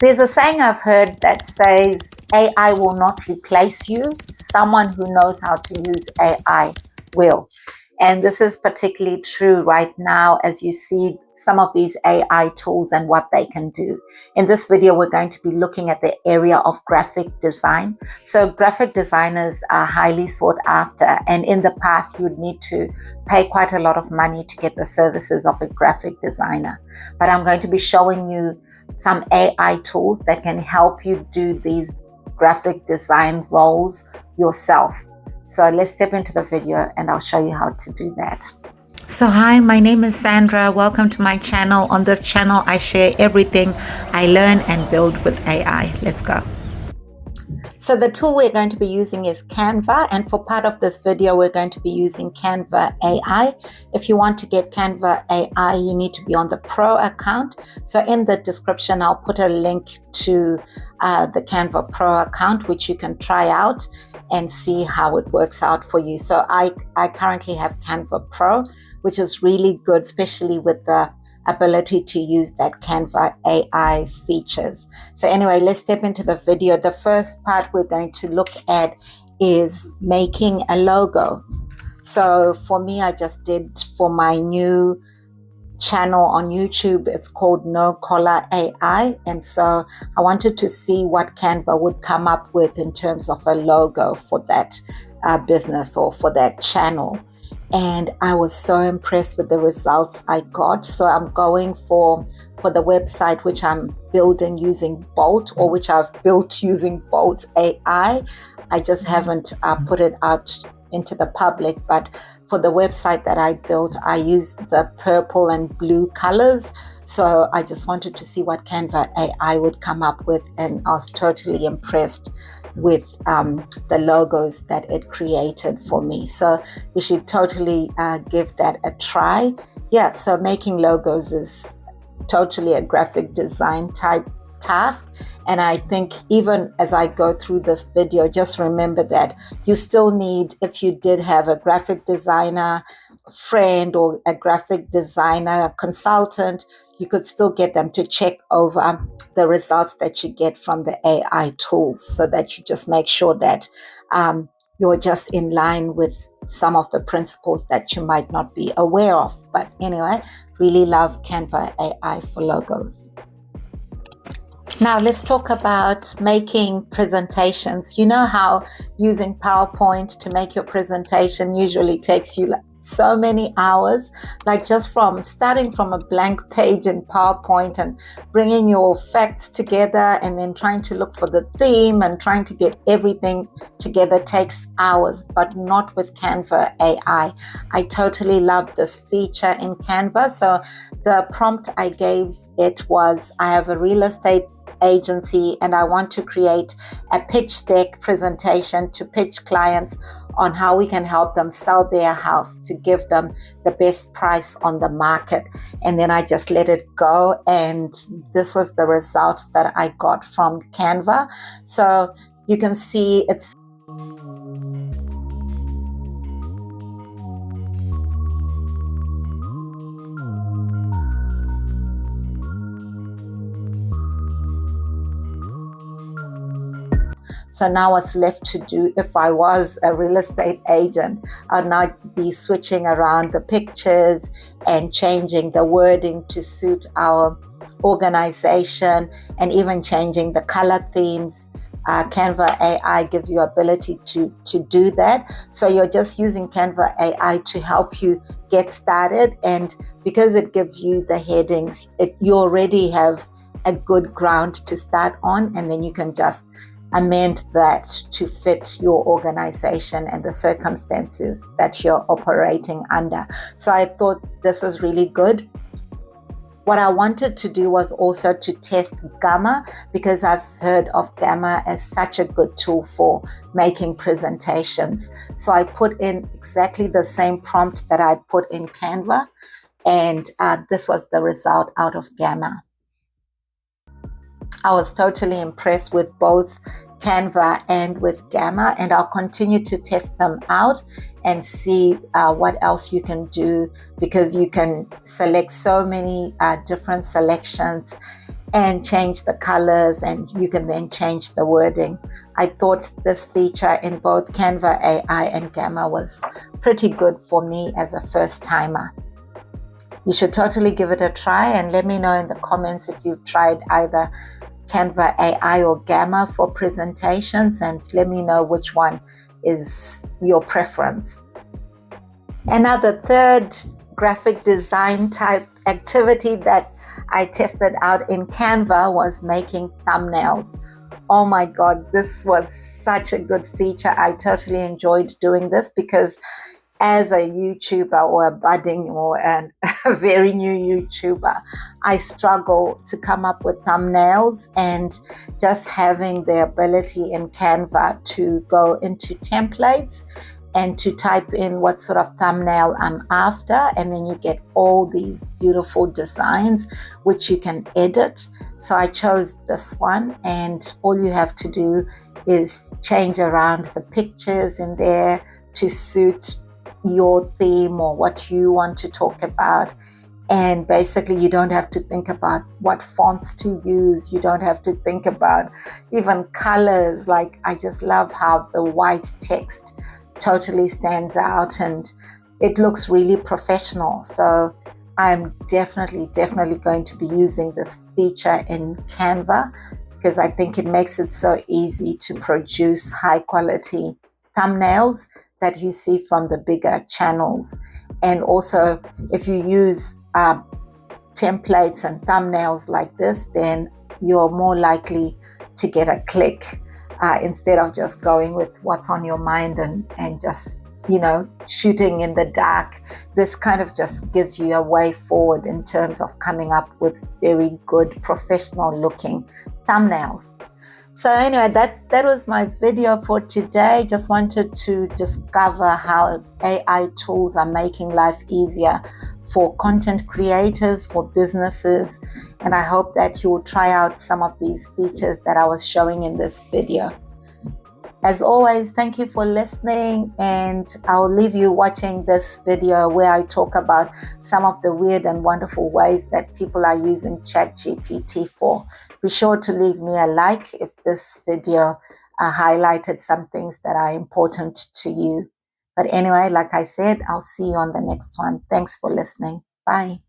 There's a saying I've heard that says AI will not replace you. Someone who knows how to use AI will. And this is particularly true right now as you see some of these AI tools and what they can do. In this video, we're going to be looking at the area of graphic design. So graphic designers are highly sought after. And in the past, you would need to pay quite a lot of money to get the services of a graphic designer. But I'm going to be showing you some AI tools that can help you do these graphic design roles yourself. So let's step into the video and I'll show you how to do that. So hi, my name is Sandra. Welcome to my channel. On this channel, I share everything I learn and build with AI. Let's go. So the tool we're going to be using is Canva, and for part of this video, we're going to be using Canva AI. If you want to get Canva AI, you need to be on the Pro account. So in the description, I'll put a link to the Canva Pro account, which you can try out and see how it works out for you. So I currently have Canva Pro, which is really good, especially with the ability to use that Canva AI features. So anyway, let's step into the video. The first part we're going to look at is making a logo. So for me, I just did for my new channel on YouTube, it's called No Collar AI. And so I wanted to see what Canva would come up with in terms of a logo for that business or for that channel. And I was so impressed with the results I got. So I'm going for the website, which I'm building using Bolt, or which I've built using Bolt AI. I just haven't put it out into the public, but for the website that I built, I used the purple and blue colors. So I just wanted to see what Canva AI would come up with, and I was totally impressed with the logos that it created for me. So you should totally give that a try. Yeah, so making logos is totally a graphic design type task. And I think even as I go through this video, just remember that you still need, if you did have a graphic designer friend or a graphic designer consultant, you could still get them to check over the results that you get from the AI tools, so that you just make sure that you're just in line with some of the principles that you might not be aware of. But anyway, really love Canva AI for logos. Now let's talk about making presentations. You know how using PowerPoint to make your presentation usually takes you so many hours, like just from starting from a blank page in PowerPoint and bringing your facts together and then trying to look for the theme and trying to get everything together takes hours, but not with Canva AI. I totally love this feature in Canva. So the prompt I gave it was, I have a real estate agency and I want to create a pitch deck presentation to pitch clients on how we can help them sell their house to give them the best price on the market. And then I just let it go, and this was the result that I got from Canva. So you can see it's So now what's left to do, if I was a real estate agent, I'd now be switching around the pictures and changing the wording to suit our organization, and even changing the color themes. Canva AI gives you ability to do that. So you're just using Canva AI to help you get started. And because it gives you the headings, you already have a good ground to start on, and then you can just amend that to fit your organization and the circumstances that you're operating under. So I thought this was really good. What I wanted to do was also to test Gamma, because I've heard of Gamma as such a good tool for making presentations. So I put in exactly the same prompt that I put in Canva, and this was the result out of Gamma. I was totally impressed with both Canva and with Gamma, and I'll continue to test them out and see what else you can do, because you can select so many different selections and change the colors, and you can then change the wording. I thought this feature in both Canva AI and Gamma was pretty good for me as a first timer. You should totally give it a try and let me know in the comments if you've tried either Canva AI or Gamma for presentations, and let me know which one is your preference. And now the third graphic design type activity that I tested out in Canva was making thumbnails. Oh my God, this was such a good feature. I totally enjoyed doing this because as a YouTuber or a budding or a very new YouTuber, I struggle to come up with thumbnails, and just having the ability in Canva to go into templates and to type in what sort of thumbnail I'm after, and then you get all these beautiful designs which you can edit. So I chose this one, and all you have to do is change around the pictures in there to suit your theme or what you want to talk about. And basically, you don't have to think about what fonts to use. You don't have to think about even colors. Like, I just love how the white text totally stands out and it looks really professional. So I'm definitely going to be using this feature in Canva because I think it makes it so easy to produce high quality thumbnails that you see from the bigger channels. And also, if you use templates and thumbnails like this, then you're more likely to get a click instead of just going with what's on your mind and just, shooting in the dark. This kind of just gives you a way forward in terms of coming up with very good professional looking thumbnails. So anyway, that was my video for today. Just wanted to discover how AI tools are making life easier for content creators, for businesses, and I hope that you will try out some of these features that I was showing in this video. As always, thank you for listening, and I'll leave you watching this video where I talk about some of the weird and wonderful ways that people are using ChatGPT for. Be sure to leave me a like if this video highlighted some things that are important to you. But anyway, like I said, I'll see you on the next one. Thanks for listening. Bye.